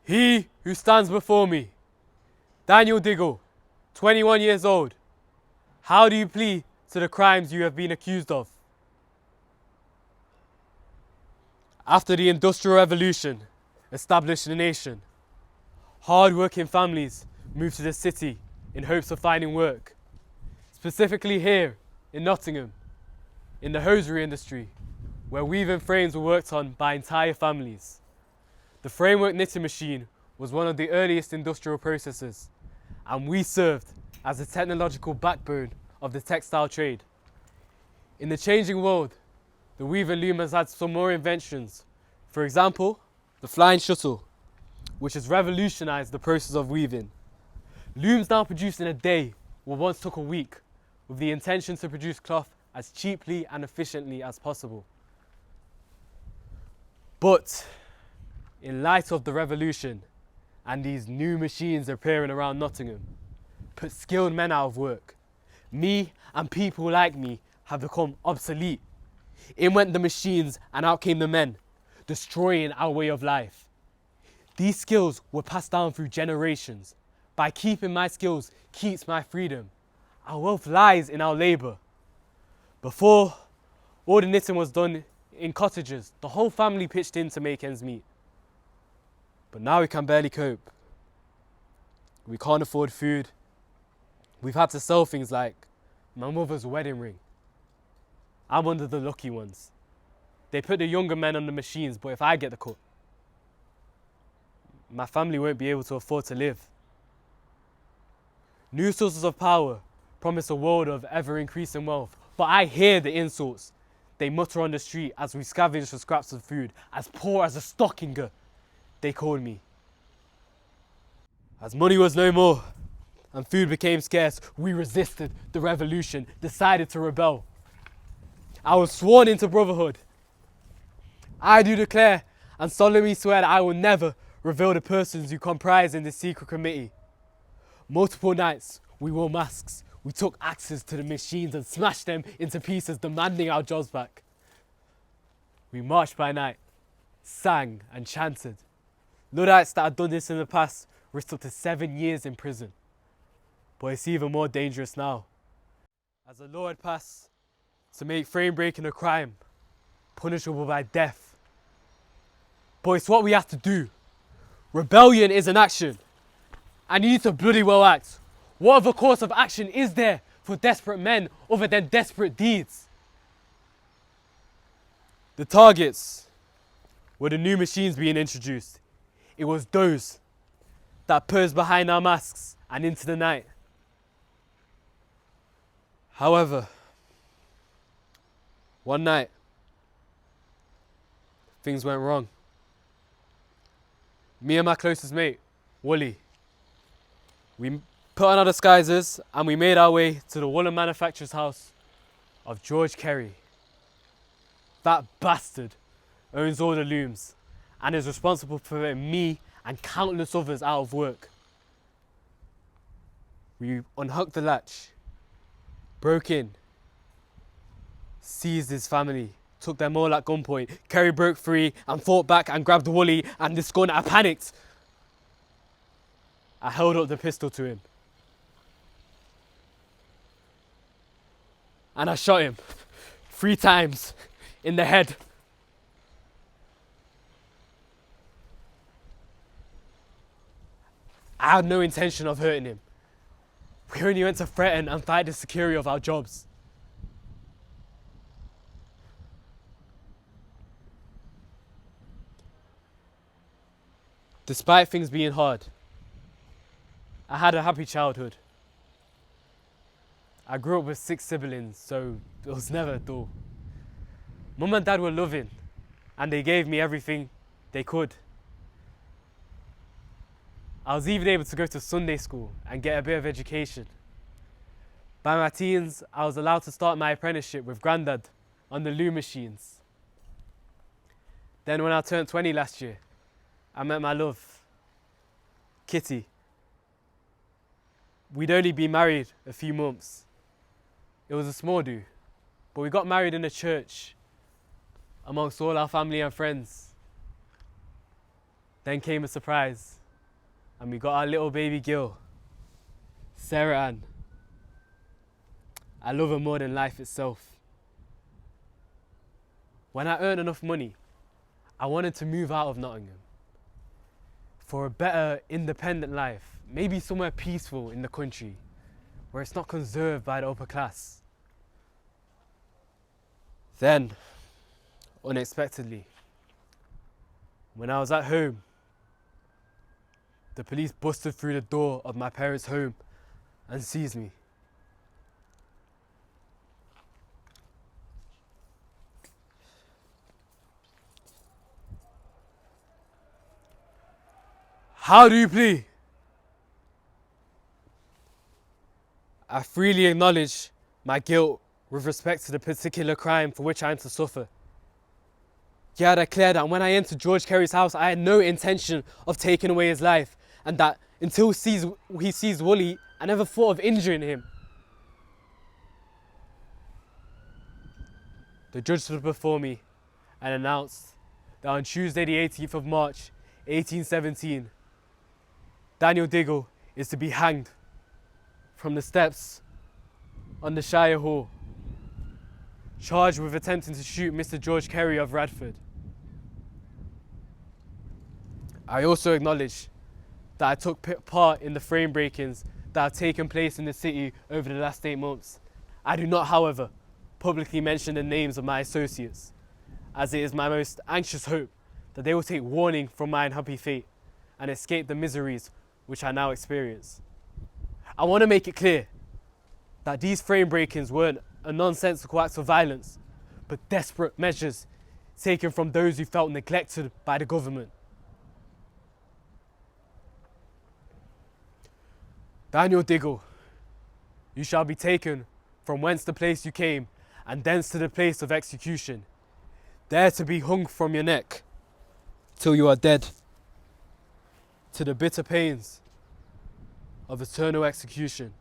He who stands before me, Daniel Diggle, 21 years old, how do you plead to the crimes you have been accused of? After the Industrial Revolution established the nation, hard-working families moved to the city in hopes of finding work. Specifically here in Nottingham, in the hosiery industry, where weaving frames were worked on by entire families. The framework knitting machine was one of the earliest industrial processes, and we served as the technological backbone of the textile trade. In the changing world, the weaving loom has had some more inventions. For example, the flying shuttle, which has revolutionized the process of weaving. Looms now produced in a day what once took a week, with the intention to produce cloth as cheaply and efficiently as possible. But in light of the revolution and these new machines appearing around Nottingham, put skilled men out of work. Me and people like me have become obsolete. In went the machines and out came the men, destroying our way of life. These skills were passed down through generations. By keeping my skills keeps my freedom. Our wealth lies in our labour. Before, all the knitting was done in cottages. The whole family pitched in to make ends meet. But now we can barely cope. We can't afford food. We've had to sell things like my mother's wedding ring. I'm one of the lucky ones. They put the younger men on the machines, but if I get the cut, my family won't be able to afford to live. New sources of power promise a world of ever-increasing wealth, but I hear the insults. They mutter on the street as we scavenge for scraps of food, as poor as a stockinger, they called me. As money was no more and food became scarce, we resisted the revolution, decided to rebel. I was sworn into brotherhood. I do declare and solemnly swear that I will never reveal the persons who comprise in this secret committee. Multiple nights, we wore masks. We took axes to the machines and smashed them into pieces, demanding our jobs back. We marched by night, sang and chanted. Luddites that had done this in the past risked up to 7 years in prison. But it's even more dangerous now, as a law had passed to make frame breaking a crime, punishable by death. But it's what we have to do. Rebellion is an action, and you need to bloody well act. What other course of action is there for desperate men other than desperate deeds? The targets were the new machines being introduced. It was those that posed behind our masks and into the night. However, one night, things went wrong. Me and my closest mate, Wooly, we put on our disguises and we made our way to the woolen manufacturer's house of George Kerry. That bastard owns all the looms and is responsible for putting me and countless others out of work. We unhooked the latch, broke in, seized his family, took them all at gunpoint. Kerry broke free and fought back and grabbed Wooly and this gun. I panicked. I held up the pistol to him. And I shot him 3 times in the head. I had no intention of hurting him. We only went to threaten and fight the security of our jobs. Despite things being hard, I had a happy childhood. I grew up with 6 siblings, so it was never dull. Mum and Dad were loving, and they gave me everything they could. I was even able to go to Sunday school and get a bit of education. By my teens, I was allowed to start my apprenticeship with Grandad on the loom machines. Then when I turned 20 last year, I met my love, Kitty. We'd only been married a few months. It was a small do, but we got married in a church amongst all our family and friends. Then came a surprise, and we got our little baby girl, Sarah Ann. I love her more than life itself. When I earned enough money, I wanted to move out of Nottingham for a better independent life, maybe somewhere peaceful in the country where it's not conserved by the upper class. Then, unexpectedly, when I was at home, the police busted through the door of my parents' home and seized me. How do you plead? I freely acknowledge my guilt with respect to the particular crime for which I am to suffer. Yet I declare that when I entered George Kerry's house, I had no intention of taking away his life, and that until he sees Wooly, I never thought of injuring him. The judge stood before me and announced that on Tuesday the 18th of March, 1817, Daniel Diggle is to be hanged from the steps on the Shire Hall, charged with attempting to shoot Mr. George Kerry of Radford. I also acknowledge that I took part in the frame breakings that have taken place in the city over the last 8 months. I do not, however, publicly mention the names of my associates, as it is my most anxious hope that they will take warning from my unhappy fate and escape the miseries which I now experience. I want to make it clear that these frame breakings weren't a nonsensical act of violence, but desperate measures taken from those who felt neglected by the government. Daniel Diggle, you shall be taken from whence the place you came, and thence to the place of execution, there to be hung from your neck till you are dead, to the bitter pains of eternal execution.